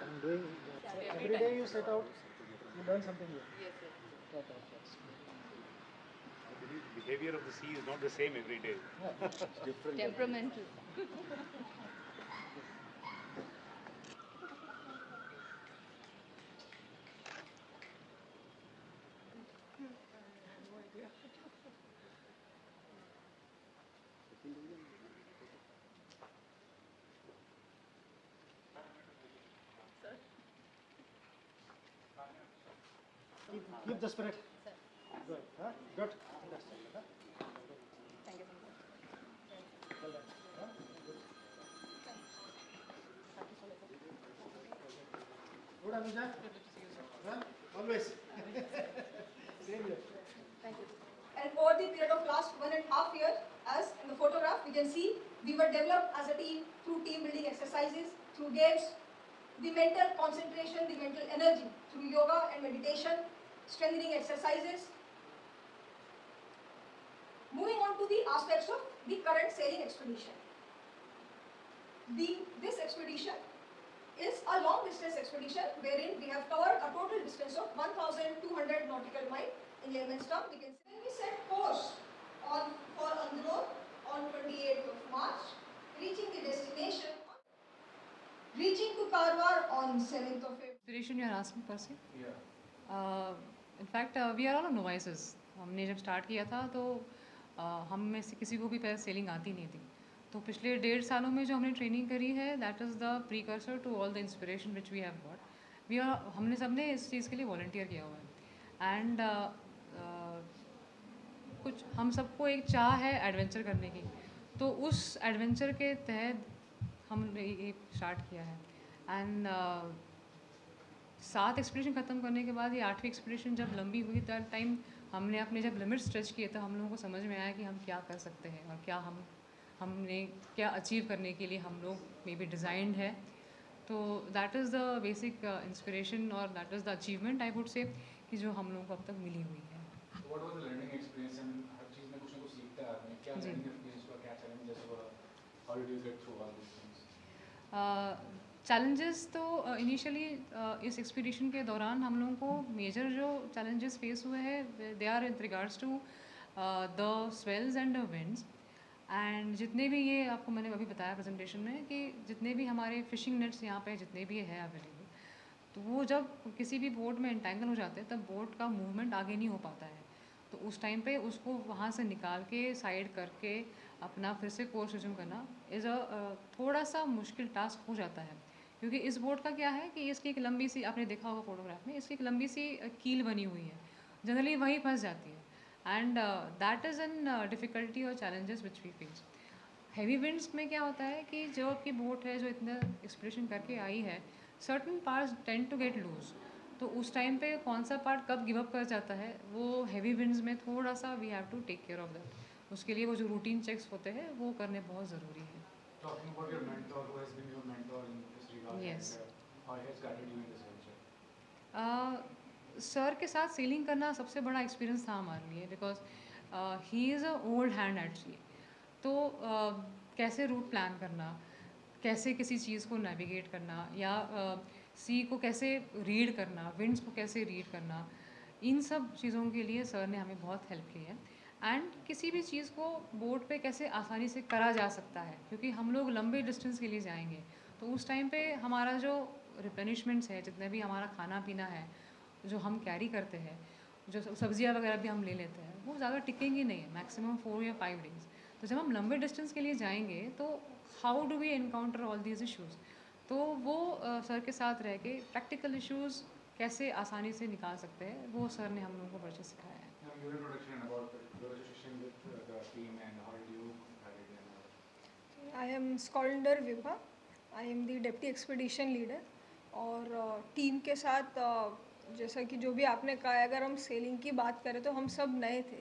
I'm doing that. So every day you set out, you learn something new. Yes, yes. That's I believe the behavior of the sea is not the same every day. it's different. Temperamental. Keep the spirit. Sir, Good. Huh? Good. Fantastic. Huh? thank you so much. Well done. Huh? Good. Good, Anuja. Huh? Always. Same here. Thank you. And over the period of last 1.5 years, as in the photograph, we can see we were developed as a team through team building exercises, through games, the mental concentration, the mental energy, through yoga and meditation, strengthening exercises. Moving on to the aspects of the current sailing expedition. This expedition is a long distance expedition wherein we have covered a total distance of 1,200 nautical miles. In layman's term, we can say we set course for Andror on 28th of March, reaching the destination, reaching to Karwar on 7th of April. Inspiration you are asking per se? Yeah. In fact, we are all novices. हमने जब start किया था तो हम में से किसी को भी पहले सेलिंग आती नहीं थी. तो पिछले 1.5 सालों में जो हमने ट्रेनिंग करी है, that is the precursor to all the inspiration which we have got. हमने सबने इस चीज़ के लिए वॉलंटियर किया हुआ है. एंड कुछ हम सबको एक चाह है एडवेंचर करने की, तो उस एडवेंचर के तहत हमने ये स्टार्ट किया है. एंड 7 एक्सपीडिशन ख़त्म करने के बाद ये 8वीं एक्सपीडिशन जब लंबी हुई, दैट टाइम हमने अपने जब लिमिट स्ट्रेच किए तो हम लोगों को समझ में आया कि हम क्या कर सकते हैं और क्या हमने क्या अचीव करने के लिए हम लोग मे बी डिज़ाइंड है. तो that is the basic inspiration और that is the achievement I would say कि जो हम लोगों को अब तक मिली हुई है. What was the learning experience? And हर चीज़ में कुछ ना कुछ सीखता है आदमी. क्या जी. लर्निंग एक्सपीरियंस हुआ, क्या चैलेंजेस हुआ, how did you get through all this things? Challenges तो इनिशियली इस एक्सपीडिशन के दौरान हम लोगों को मेजर जो चैलेंजेस फेस हुए हैं they are in regards to the swells and the winds. And जितने भी ये आपको मैंने अभी बताया प्रेजेंटेशन में कि जितने भी हमारे फिशिंग नेट्स यहाँ पे जितने भी है अवेलेबल, तो वो जब किसी भी बोट में एंटेंगल हो जाते हैं तब बोट का मूवमेंट आगे नहीं हो पाता है. तो उस टाइम पे उसको वहाँ से निकाल के साइड करके अपना फिर से कोर्स रिज्यूम करना इज़ थोड़ा सा मुश्किल टास्क हो जाता है. क्योंकि इस बोट का क्या है कि इसकी एक लंबी सी, आपने देखा होगा फोटोग्राफ में, इसकी एक लंबी सी कील बनी हुई है, जनरली वहीं फंस जाती है. And that is an difficulty और challenges which we face. Heavy winds में क्या होता है कि जो आपकी बोट है जो इतना एक्सप्रेशन करके आई है, certain parts tend to get loose. तो उस टाइम पे कौन सा पार्ट कब गिव अप कर जाता है वो हैवी विंड्स में थोड़ा सा we have to take care of that. उसके लिए वो जो रूटीन चेक्स होते हैं वो करने बहुत ज़रूरी है. Talking about your mentor, who has been your mentor in this regard, Yes. How has guided you in this venture? Sir के साथ सेलिंग करना सबसे बड़ा एक्सपीरियंस था हमारे लिए, because he is a old hand actually. तो कैसे रूट प्लान करना, कैसे किसी चीज़ को नेविगेट करना, या सी को कैसे रीड करना, विंड्स को कैसे रीड करना, इन सब चीज़ों के लिए सर ने हमें बहुत हेल्प की है. एंड किसी भी चीज़ को बोट पे कैसे आसानी से करा जा सकता है, क्योंकि हम लोग लंबे डिस्टेंस के लिए जाएंगे. तो उस टाइम पे हमारा जो रिप्लेनिशमेंट्स है, जितने भी हमारा खाना पीना है जो हम कैरी करते हैं, जो सब्जियां वगैरह भी हम ले लेते हैं, वो ज़्यादा टिकेंगी नहीं है, मैक्सिमम 4 या 5 डेज़. तो जब हम लंबे डिस्टेंस के लिए जाएंगे तो how do we encounter all these issues. तो वो सर के साथ रह के प्रैक्टिकल इश्यूज़ कैसे आसानी से निकाल सकते हैं वो सर ने हम लोगों को बच्चे सिखाया है. Now, your introduction about your association with the team and how did you guide it and all. I am Skaldar Vibha. I am the Deputy Expedition Leader. और टीम के साथ जैसा कि जो भी आपने कहा, अगर हम सेलिंग की बात करें तो हम सब नए थे.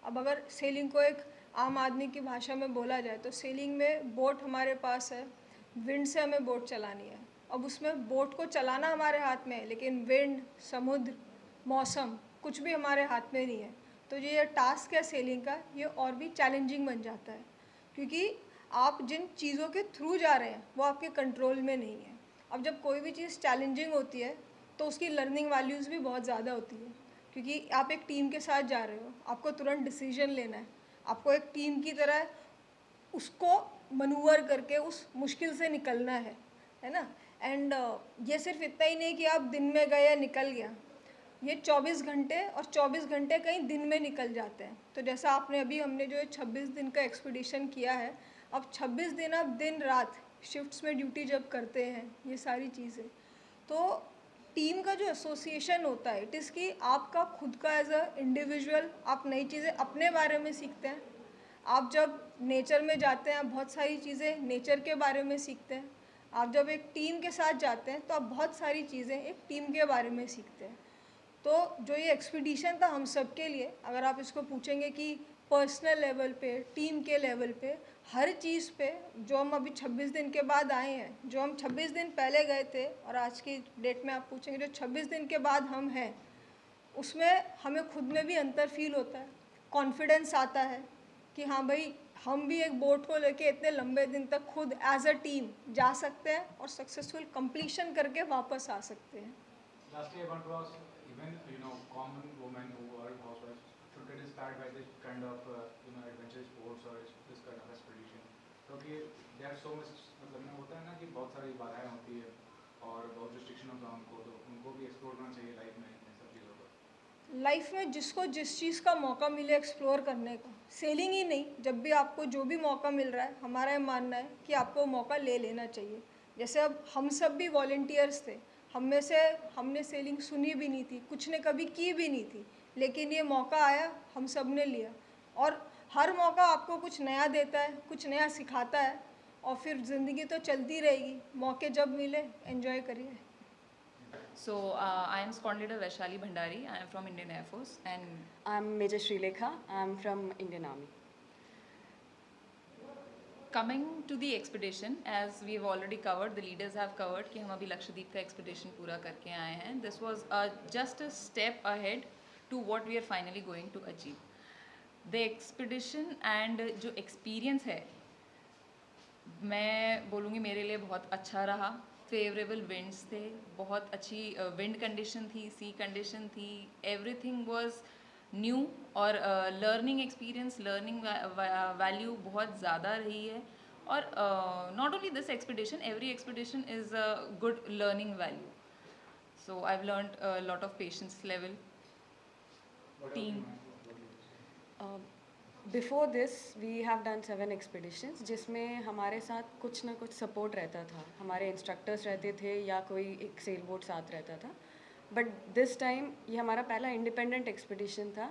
अब अगर सेलिंग को एक आम आदमी की भाषा में बोला जाए तो सेलिंग में बोट हमारे पास है, विंड से हमें बोट चलानी है. अब उसमें बोट को चलाना हमारे हाथ में है, लेकिन विंड, समुद्र, मौसम कुछ भी हमारे हाथ में नहीं है. तो ये टास्क है सेलिंग का, ये और भी चैलेंजिंग बन जाता है, क्योंकि आप जिन चीज़ों के थ्रू जा रहे हैं वो आपके कंट्रोल में नहीं है. अब जब कोई भी चीज़ चैलेंजिंग होती है तो उसकी लर्निंग वैल्यूज़ भी बहुत ज़्यादा होती है, क्योंकि आप एक टीम के साथ जा रहे हो, आपको तुरंत डिसीजन लेना है, आपको एक टीम की तरह उसको मनूवर करके उस मुश्किल से निकलना है ना। एंड ये सिर्फ इतना ही नहीं कि आप दिन में गए या निकल गया, ये 24 घंटे और 24 घंटे कहीं दिन में निकल जाते हैं। तो जैसा आपने अभी हमने जो 26 दिन का एक्सपीडिशन किया है, अब 26 दिन आप दिन रात शिफ्ट्स में ड्यूटी जब करते हैं, ये सारी चीज़ें, तो टीम का जो एसोसिएशन होता है, इट इज़ कि आपका खुद का एज अ इंडिविजुअल आप नई चीज़ें अपने बारे में सीखते हैं। आप जब नेचर में जाते हैं, आप बहुत सारी चीज़ें नेचर के बारे में सीखते हैं। आप जब एक टीम के साथ जाते हैं तो आप बहुत सारी चीज़ें एक टीम के बारे में सीखते हैं। तो जो ये एक्सपीडिशन था हम सब के लिए, अगर आप इसको पूछेंगे कि पर्सनल लेवल पे, टीम के लेवल पे, हर चीज़ पे, जो हम अभी 26 दिन के बाद आए हैं, जो हम 26 दिन पहले गए थे और आज की डेट में आप पूछेंगे जो 26 दिन के बाद हम हैं, उसमें हमें खुद में भी अंतर फील होता है, कॉन्फिडेंस आता है कि हाँ भाई, हम भी एक बोट को लेके इतने लंबे दिन तक खुद एज अ टीम जा सकते हैं और सक्सेसफुल कंप्लीशन करके वापस आ सकते हैं। Lastly, I want to ask, even common women who are housewives should get inspired by this kind of adventure sports or this kind of expedition, क्योंकि there are so much, मतलब ना होता है ना कि बहुत सारी बाधाएं होती है और बहुत रिस्ट्रिक्शन होता है उनको, तो उनको भी एक्सप्लोर करना चाहिए लाइफ में इन सब चीज़ों को। लाइफ में जिसको जिस चीज़ का मौका मिले एक्सप्लोर करने का, सेलिंग ही नहीं, जब भी आपको जो भी मौका मिल रहा है, हमारा ये मानना है कि आपको मौका ले लेना चाहिए। जैसे अब हम सब भी वॉलंटियर्स थे, हम में से हमने सेलिंग सुनी भी नहीं थी, कुछ ने कभी की भी नहीं थी, लेकिन ये मौका आया, हम सब ने लिया। और हर मौका आपको कुछ नया देता है, कुछ नया सिखाता है, और फिर ज़िंदगी तो चलती रहेगी। मौके जब मिले एंजॉय करिए। So, I am Squad Leader Vaishali Bhandari. I am from Indian Air Force, and I'm Major Srilekha. I'm from Indian Army. coming to the expedition, as we have already covered, the leaders have covered कि हम अभी लक्षद्वीप का expedition पूरा करके आए हैं. This was just a step ahead to what we are finally going to achieve. The expedition and जो experience है, मैं बोलूँगी मेरे लिए बहुत अच्छा रहा. फेवरेबल विंड्स थे, बहुत अच्छी विंड कंडीशन थी, सी कंडीशन थी, एवरीथिंग वाज न्यू, और लर्निंग एक्सपीरियंस, लर्निंग वैल्यू बहुत ज़्यादा रही है. और not only this expedition, every expedition is a good learning value. So I have learned lot of patience level, team. Before this we have done 7 expeditions, जिसमें हमारे साथ कुछ ना कुछ सपोर्ट रहता था. हमारे इंस्ट्रक्टर्स रहते थे या कोई एक सेल बोट साथ रहता था. बट दिस टाइम ये हमारा पहला इंडिपेंडेंट एक्सपीडिशन था,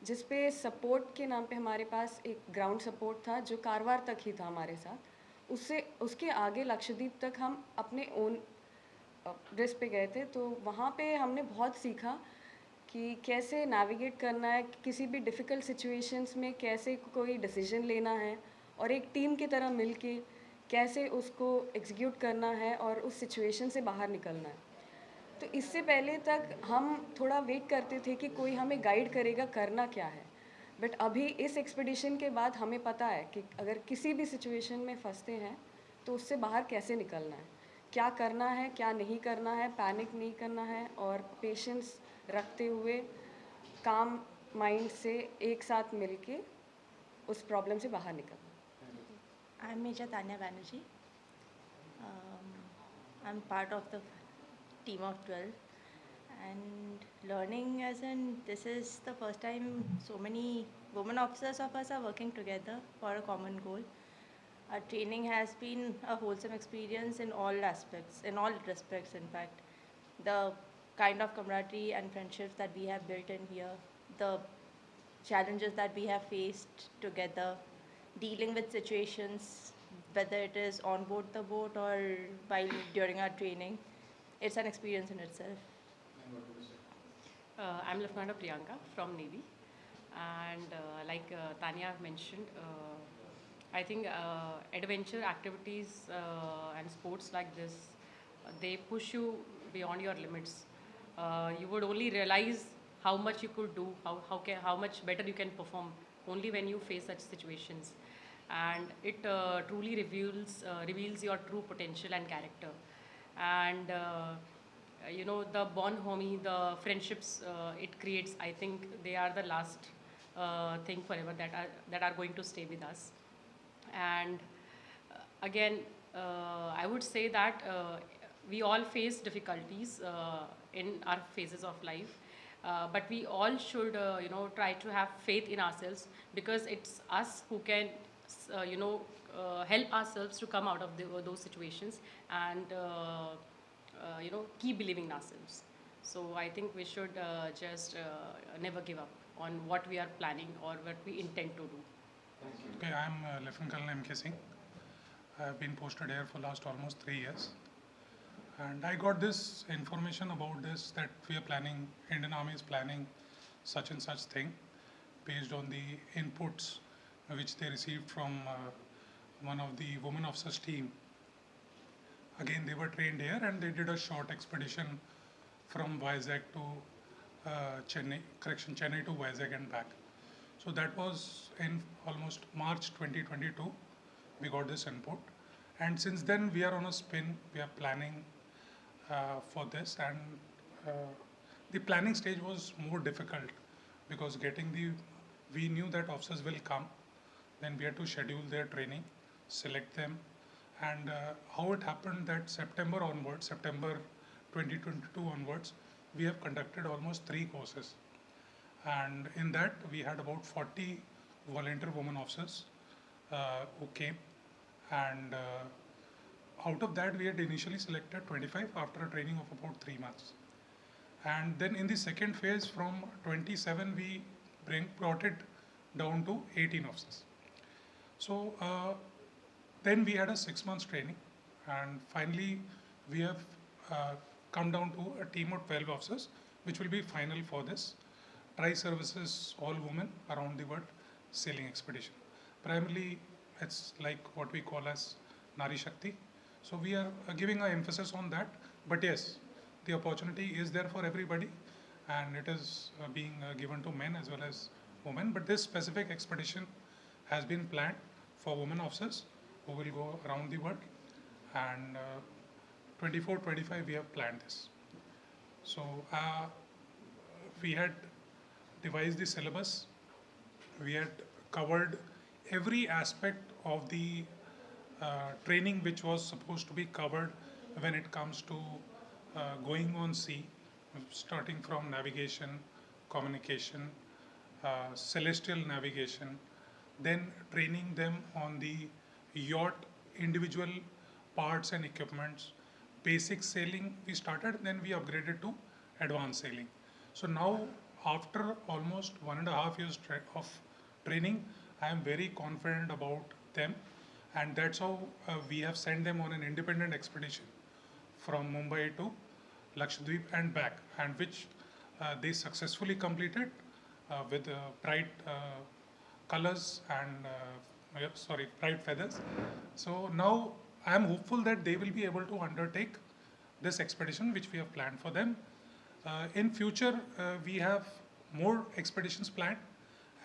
जिस पे सपोर्ट के नाम पे हमारे पास एक ग्राउंड सपोर्ट था जो कारवार तक ही था हमारे साथ. उसके आगे लक्षद्वीप तक हम अपने ओन रिस्क पे गए थे. तो वहाँ पे हमने बहुत सीखा कि कैसे नेविगेट करना है, किसी भी डिफ़िकल्ट सिचुएशंस में कैसे कोई डिसीजन लेना है, और एक टीम की तरह मिलके कैसे उसको एग्जीक्यूट करना है और उस सिचुएशन से बाहर निकलना है. तो इससे पहले तक हम थोड़ा वेट करते थे कि कोई हमें गाइड करेगा करना क्या है. बट अभी इस एक्सपीडिशन के बाद हमें पता है कि अगर किसी भी सिचुएशन में फंसते हैं तो उससे बाहर कैसे निकलना है, क्या करना है, क्या नहीं करना है, पैनिक नहीं करना है, और पेशेंस रखते हुए काम माइंड से एक साथ मिलके उस प्रॉब्लम से बाहर निकलना. I'm Major Tanya Banerjee. I'm part of the team of 12, and learning as in this is the first time so many women officers of us are working together for a common goal. Our training has been a wholesome experience in all aspects, in all respects in fact. The kind of camaraderie and friendships that we have built in here, the challenges that we have faced together, dealing with situations, whether it is on board the boat or while during our training, it's an experience in itself. I'm Lieutenant Priyanka from Navy, and like Tanya mentioned, I think adventure activities and sports like this, they push you beyond your limits. You would only realize how much you could do, how much better you can perform only when you face such situations, and it truly reveals your true potential and character. and you know, the bond homie, the friendships it creates, I think they are the last thing forever that are going to stay with us. And again, I would say that we all face difficulties in our phases of life, but we all should, you know, try to have faith in ourselves, because it's us who can, you know, help ourselves to come out of those situations, and you know, keep believing in ourselves. So I think we should just never give up on what we are planning or what we intend to do. Okay, I'm Lieutenant Colonel M.K. Singh. I have been posted here for last almost 3 years. And I got this information about this, that we are planning, Indian Army is planning such and such thing based on the inputs which they received from one of the women officers team. Again, they were trained here and they did a short expedition from Vizag to Chennai to Vizag and back. So that was in almost March 2022, we got this input. And since then we are on a spin, we are planning for this, and the planning stage was more difficult because we knew that officers will come, then we had to schedule their training, select them, and how it happened that September 2022 onwards, we have conducted almost 3 courses. And in that we had about 40 volunteer women officers who came, and out of that we had initially selected 25 after a training of about 3 months. And then in the second phase from 27 we brought it down to 18 officers. So then we had a 6 months training, and finally we have come down to a team of 12 officers which will be final for this Tri-Services all women around the world sailing expedition. Primarily it's like what we call as Nari Shakti. So we are giving an emphasis on that, but yes, the opportunity is there for everybody, and it is being given to men as well as women. But this specific expedition has been planned for women officers who will go around the world, and 24-25 we have planned this. So we had devised the syllabus, we had covered every aspect of the training which was supposed to be covered when it comes to going on sea, starting from navigation, communication, celestial navigation, then training them on the yacht, individual parts and equipments, basic sailing we started, then we upgraded to advanced sailing. So now after almost 1.5 years of training, I am very confident about them, and that's how we have sent them on an independent expedition from Mumbai to Lakshadweep and back, and which they successfully completed with bright colors and bright feathers. So now I am hopeful that they will be able to undertake this expedition which we have planned for them. In future we have more expeditions planned,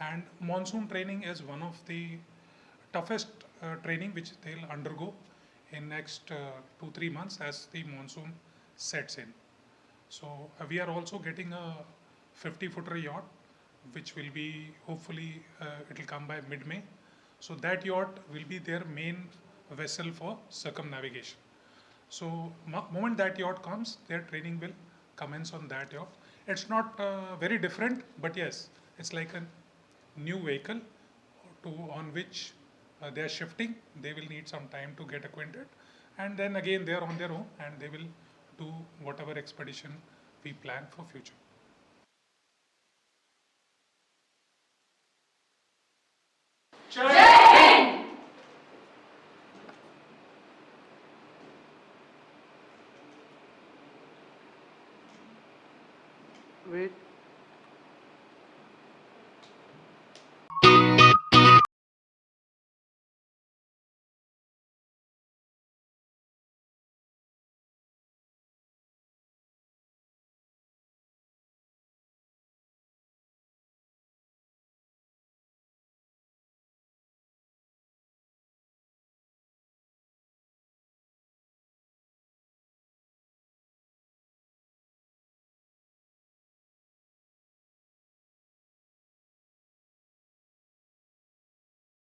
and monsoon training is one of the toughest training which they'll undergo in next 2-3 months as the monsoon sets in. So we are also getting a 50-footer yacht which will be, hopefully it will come by mid-May. So that yacht will be their main vessel for circumnavigation. So moment that yacht comes, their training will commence on that yacht. It's not very different, but yes, it's like a new vehicle on which they are shifting. They will need some time to get acquainted, and then again they are on their own and they will do whatever expedition we plan for future. Wait.